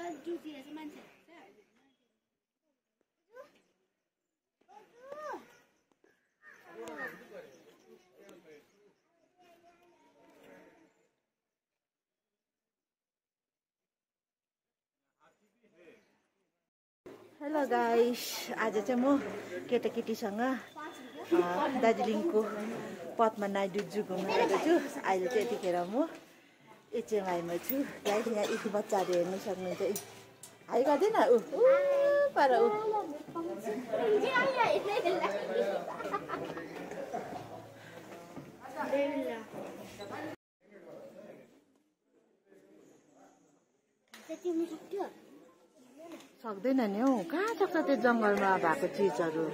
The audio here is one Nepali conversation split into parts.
हेलो गाइस, आज चाहिँ म केटाकेटीसँग दार्जिलिङको पद्मा नाइडु जू घुम्न गएको छु। अहिले चाहिँ यतिखेर म एचएमआईमा छु। गाइस, यहाँ यति बच्चाहरू हेर्नु सक्नुहुन्छ। हाई गर्दैन ऊ पर ऊ सक्दैन नि हौ, कहाँ सक्छ त्यो जङ्गलमा भएको चिजहरू।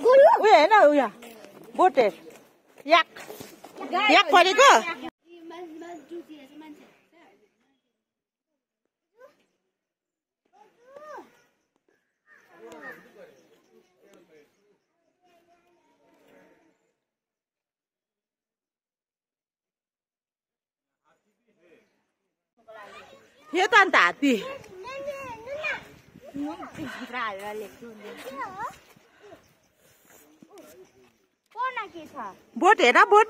उयो होइन उयो बोटे याक याक परेको थियो त अन्त हात्ती बोट हेर बोट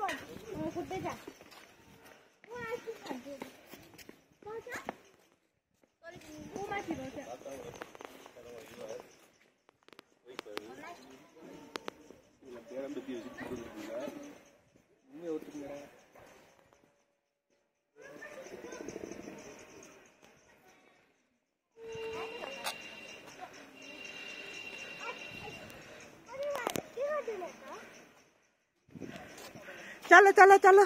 चलो चलो चलो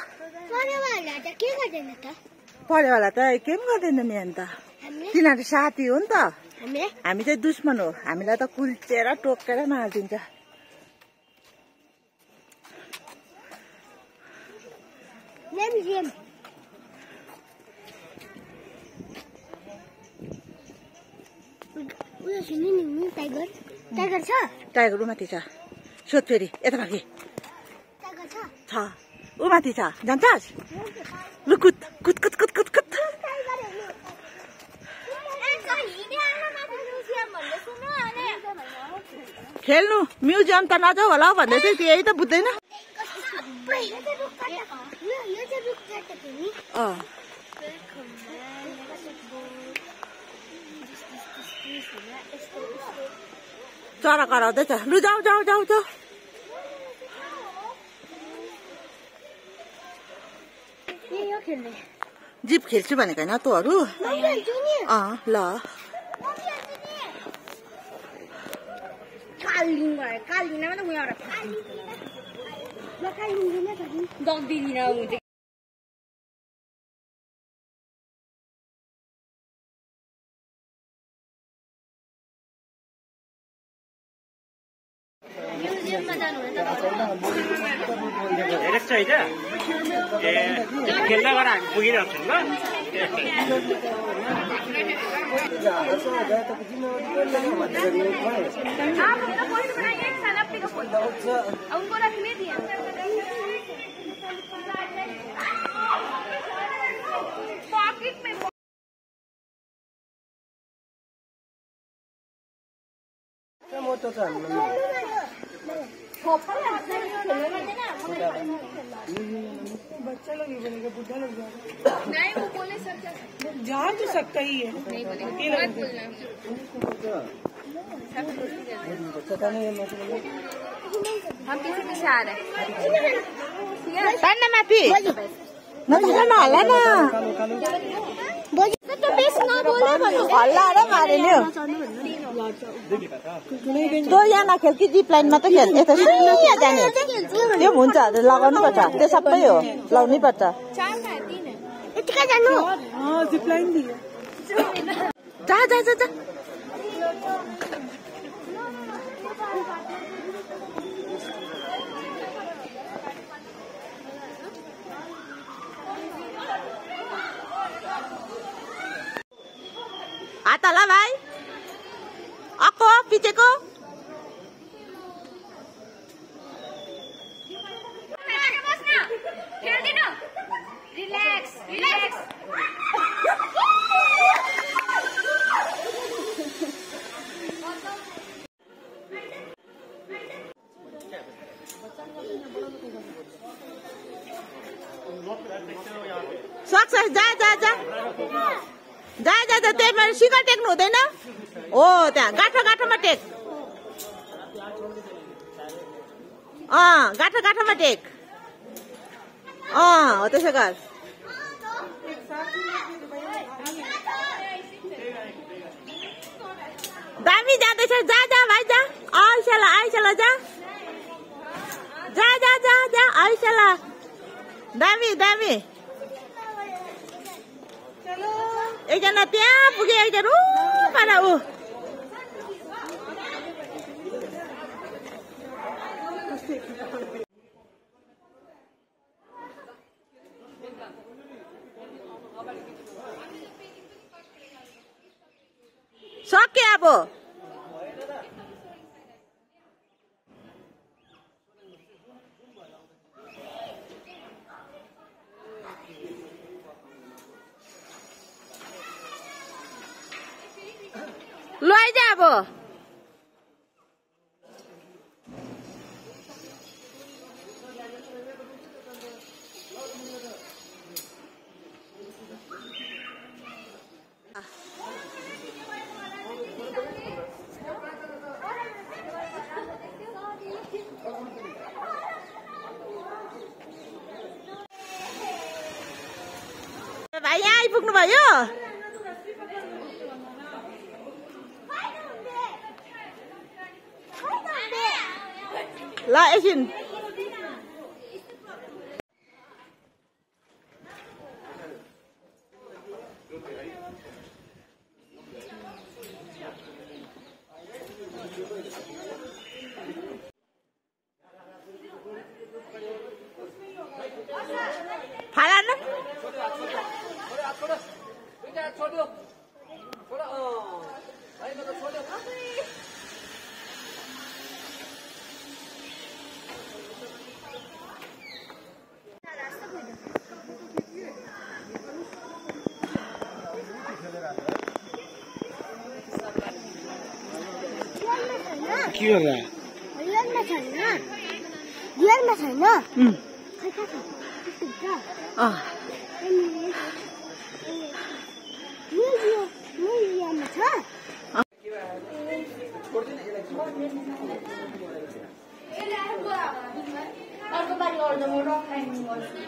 पढेवाला त के पनि गर्दैन नि। अन्त तिनीहरू साथी हो नि त, हामी चाहिँ दुश्मन हो। हामीलाई त कुल्चेर टोकेर मारिदिन्छ। टाइगर उमाथि छ, सोध फेरि यता फर्के छ, उमाथि छ, जान्छस्? लु कुद कुद कुद कुद कुद कुद। खेल्नु म्युजियम त नजाऊ होला भन्दै थियो, त्यही त बुझ्दैन। चरा कराउँदैछ। लु जाऊ जाऊ जाऊ जाऊ। जिप खेल्छु भनेको होइन तँहरू? ल खेल्दा गरेर हामी पुगिरहेको छौँ बच्चा लोग बोलेगा, बुढ़ा लोग नहीं, वो बोले जा तो सकता ही है। नहीं हम किसी पीछे आ रहे हैं माथि नहाला न तो बेस नबोले भन्नु हल्ला र मारे नि तो यहाँ नखेल कि जिप लाइनमा त खेल यता सुइया जाने त्यो हुन्छ लगाउनु पर्छ त्यो सबै हो लाउनै पर्छ जा जा जा जा हात हला भाइ अक्को पिछेको रिल्याक्स रिल्याक्स सक्छ जा जा जा जा जा जा त्यही मेरो शिखर टेक्नु हुँदैन हो त्यहाँ गाँठो गाँठोमा टेक गाँठो गाँठोमा टेक हो त्यसो गर दामी जाँदैछ जा जा भाइ जा आइसला जा जा जा जा जा आइसला दामी दामी एकजना त्यहाँ पुगे एकजना पारा ऊ सक्यो अब लैजा अब भाइ यहाँ आइपुग्नु भयो ल एकछिन फाला के गर्दा रियलमा छैन खै कहाँ छ म्युजियममा छ अर्को बारी गर्दा म रक क्लाइम्बिङ गर्छु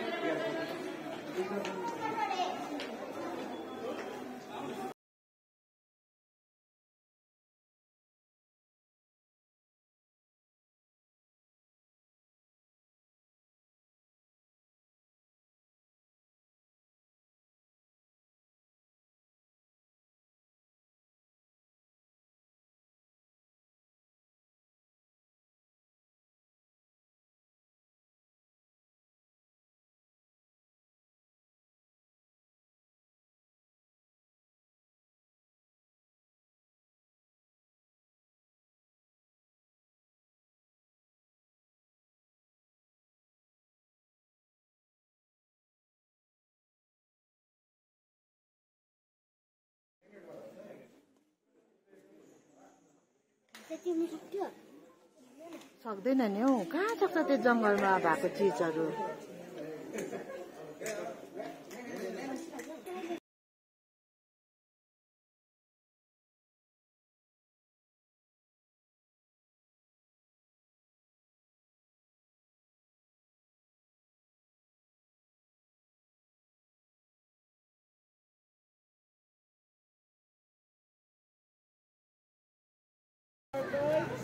सक्दैन नि हौ कहाँ सक्छ त्यो जङ्गलमा भएको चिजहरू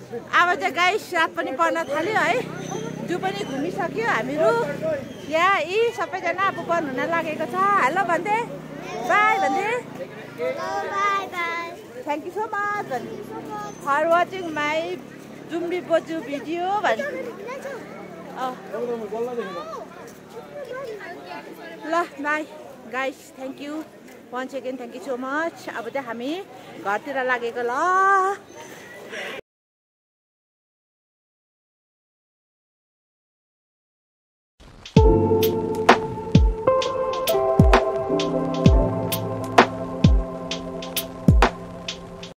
अब चाहिँ गाइस रात पनि पर्न थाल्यो है जू पनि घुमिसक्यो हामीहरू यहाँ यी सबैजना अब बन्द हुन लागेको छ हेलो भन्दै बाई भन्दै thank you so much for watching my जुम्बी बोजू भिडियो ल bye guys thank you once again thank you so much अब चाहिँ हामी घरतिर लागेको ल